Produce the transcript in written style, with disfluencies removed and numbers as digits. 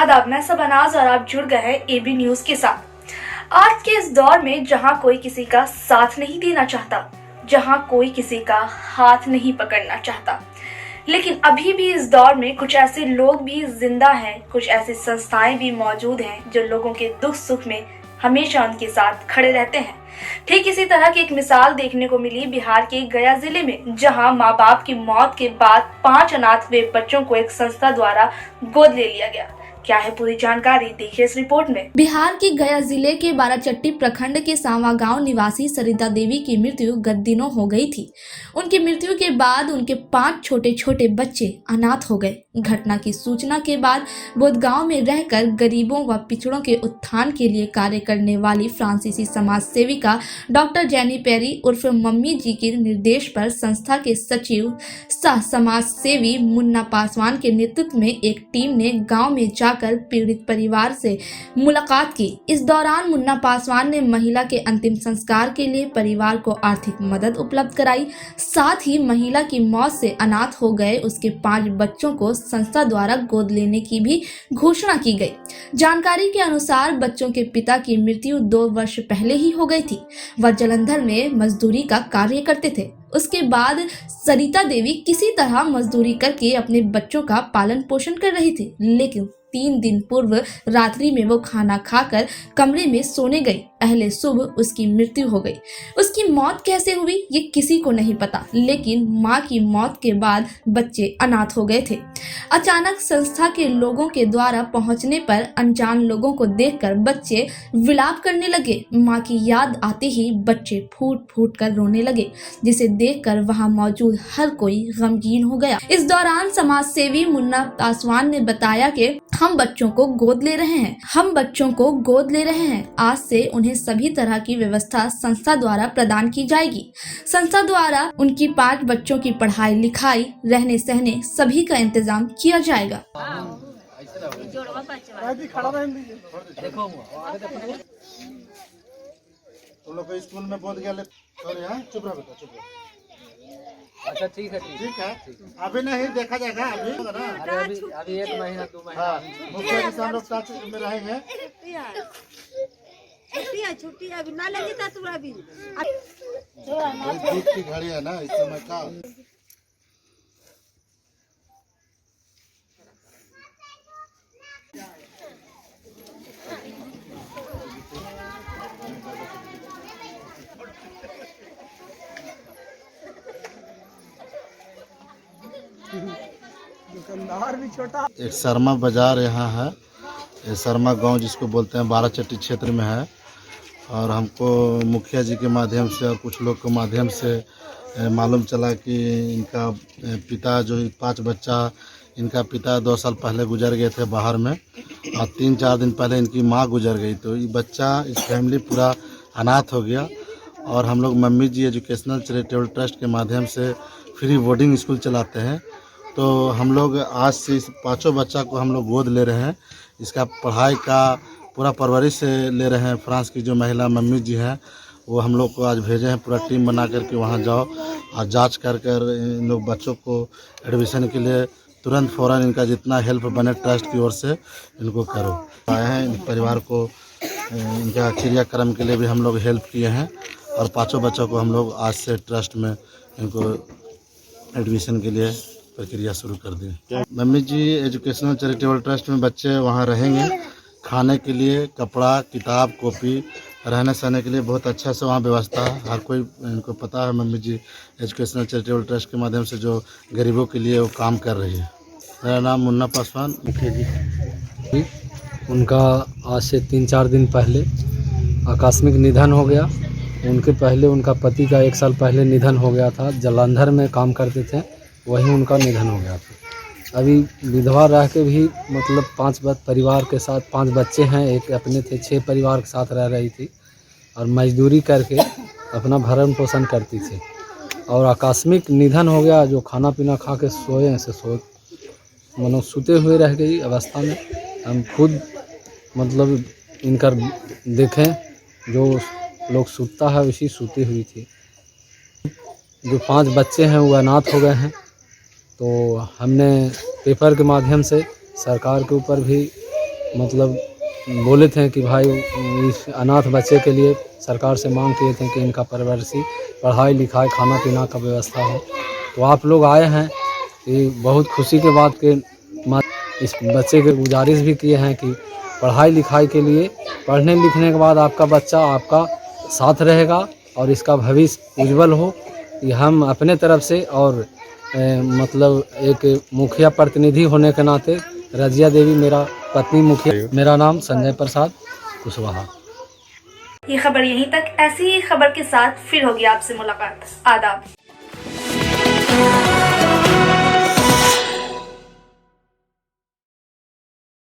आदाब, मैं सबनाज और आप जुड़ गए हैं एबी न्यूज के साथ। आज के इस दौर में जहां कोई किसी का साथ नहीं देना चाहता, जहां कोई किसी का हाथ नहीं पकड़ना चाहता, लेकिन अभी भी इस दौर में कुछ ऐसे लोग भी जिंदा हैं, कुछ ऐसी संस्थाएं भी मौजूद हैं जो लोगों के दुख सुख में हमेशा उनके साथ खड़े रहते हैं। ठीक इसी तरह की एक मिसाल देखने को मिली बिहार के गया जिले में, जहां माँ बाप की मौत के बाद 5 अनाथ हुए बच्चों को एक संस्था द्वारा गोद ले लिया गया। क्या है पूरी जानकारी, देखिए इस रिपोर्ट में। बिहार के गया जिले के बाराचट्टी प्रखंड के सांवा गांव निवासी सरिता देवी की मृत्यु गत दिनों हो गई थी। उनकी मृत्यु के बाद उनके 5 छोटे छोटे बच्चे अनाथ हो गए। घटना की सूचना के बाद बोध गांव में रहकर गरीबों व पिछड़ों के उत्थान के लिए कार्य करने वाली फ्रांसीसी समाज सेविका डॉक्टर जैनी पेरी उर्फ मम्मी जी के निर्देश पर संस्था के सचिव सह समाज सेवी मुन्ना पासवान के नेतृत्व में एक टीम ने गांव में जाकर पीड़ित परिवार से मुलाकात की। इस दौरान मुन्ना पासवान ने महिला के अंतिम संस्कार के लिए परिवार को आर्थिक मदद उपलब्ध कराई। साथ ही महिला की मौत से अनाथ हो गए उसके 5 बच्चों को संस्था द्वारा गोद लेने की भी घोषणा की गई। जानकारी के अनुसार बच्चों के पिता की मृत्यु 2 वर्ष पहले ही हो गई थी। वह जालंधर में मजदूरी का कार्य करते थे। उसके बाद सरिता देवी किसी तरह मजदूरी करके अपने बच्चों का पालन पोषण कर रही थी, लेकिन 3 दिन पूर्व रात्रि में वो खाना खाकर कमरे में सोने गई। पहले सुबह उसकी मृत्यु हो गई। उसकी मौत कैसे हुई ये किसी को नहीं पता, लेकिन मां की मौत के बाद बच्चे अनाथ हो गए थे। अचानक संस्था के लोगों के द्वारा पहुंचने पर अनजान लोगों को देखकर बच्चे विलाप करने लगे। मां की याद आते ही बच्चे फूट फूट कर रोने लगे, जिसे देखकर वहां मौजूद हर कोई गमगीन हो गया। इस दौरान समाज सेवी मुन्ना पासवान ने बताया कि हम बच्चों को गोद ले रहे हैं, हम बच्चों को गोद ले रहे हैं। आज से उन्हें सभी तरह की व्यवस्था संस्था द्वारा प्रदान की जाएगी। संस्था द्वारा उनकी 5 बच्चों की पढ़ाई लिखाई, रहने सहने सभी का इंतजाम किया जाएगा। तुम लोग को स्कूल में बोध गया, चुप रहो बेटा, चुप रहो। अच्छा ठीक है। अभी नहीं देखा जाएगा, अभी अभी 1 महीना 2 महीना मुखिया जी से हम लोग साथ में रहेंगे। छुट्टी अभी ना लगी था तू अभी धूप की घड़ी है ना इस समय का। दुकानदार भी छोटा। एक शर्मा बाजार यहाँ है, ये शर्मा गांव जिसको बोलते हैं बाराचट्टी क्षेत्र में है। और हमको मुखिया जी के माध्यम से और कुछ लोग के माध्यम से मालूम चला कि इनका पिता जो 5 बच्चा, इनका पिता 2 साल पहले गुजर गए थे बाहर में, और 3-4 दिन पहले इनकी माँ गुजर गई। तो ये बच्चा, इस फैमिली पूरा अनाथ हो गया। और हम लोग मम्मी जी एजुकेशनल चैरिटेबल ट्रस्ट के माध्यम से फ्री बोर्डिंग स्कूल चलाते हैं। तो हम लोग आज से इस 5 बच्चा को हम लोग गोद ले रहे हैं। इसका पढ़ाई का पूरा परवरिश ले रहे हैं। फ्रांस की जो महिला मम्मी जी हैं वो हम लोग को आज भेजे हैं, पूरा टीम बना करके वहाँ जाओ और जांच कर इन लोग बच्चों को एडमिशन के लिए तुरंत फ़ौरन इनका जितना हेल्प बने ट्रस्ट की ओर से इनको करो। आए हैं इन परिवार को, इनका क्रियाक्रम के लिए भी हम लोग हेल्प किए हैं। और 5 बच्चों को हम लोग आज से ट्रस्ट में इनको एडमिशन के लिए प्रक्रिया शुरू कर दी। मम्मी जी एजुकेशनल चैरिटेबल ट्रस्ट में बच्चे वहाँ रहेंगे। खाने के लिए कपड़ा, किताब, कॉपी, रहने सहने के लिए बहुत अच्छा से वहाँ व्यवस्था है। हर कोई इनको पता है मम्मी जी एजुकेशनल चैरिटेबल ट्रस्ट के माध्यम से जो गरीबों के लिए वो काम कर रही है। मेरा नाम मुन्ना पासवान। मुखिया जी उनका आज से 3-4 दिन पहले आकस्मिक निधन हो गया। उनके पहले उनका पति का 1 साल पहले निधन हो गया था। जालंधर में काम करते थे, वहीं उनका निधन हो गया था। अभी विधवा रह के भी मतलब 5 परिवार के साथ 5 बच्चे हैं, एक अपने थे, 6 परिवार के साथ रह रही थी और मजदूरी करके अपना भरण पोषण करती थी। और आकस्मिक निधन हो गया। जो खाना पीना खा के सोए से मतलब सोते हुए रह गई अवस्था में। हम खुद मतलब इनका देखें, जो लोग सूता है उसी सूती हुई थी। जो 5 बच्चे हैं वो अनाथ हो गए हैं। तो हमने पेपर के माध्यम से सरकार के ऊपर भी मतलब बोले थे कि भाई इस अनाथ बच्चे के लिए सरकार से मांग किए थे कि इनका परवरिशी पढ़ाई लिखाई खाना पीना का व्यवस्था हो। तो आप लोग आए हैं, ये बहुत खुशी के बात के इस बच्चे के गुजारिश भी किए हैं कि पढ़ाई लिखाई के लिए पढ़ने लिखने के बाद आपका बच्चा आपका साथ रहेगा और इसका भविष्य उज्जवल हो। ये हम अपने तरफ से और मतलब एक मुखिया प्रतिनिधि होने के नाते, रजिया देवी मेरा पत्नी मुखिया, मेरा नाम संजय प्रसाद कुशवाहा। ये खबर यहीं तक। ऐसी ही खबर के साथ फिर होगी आपसे मुलाकात। आदाब।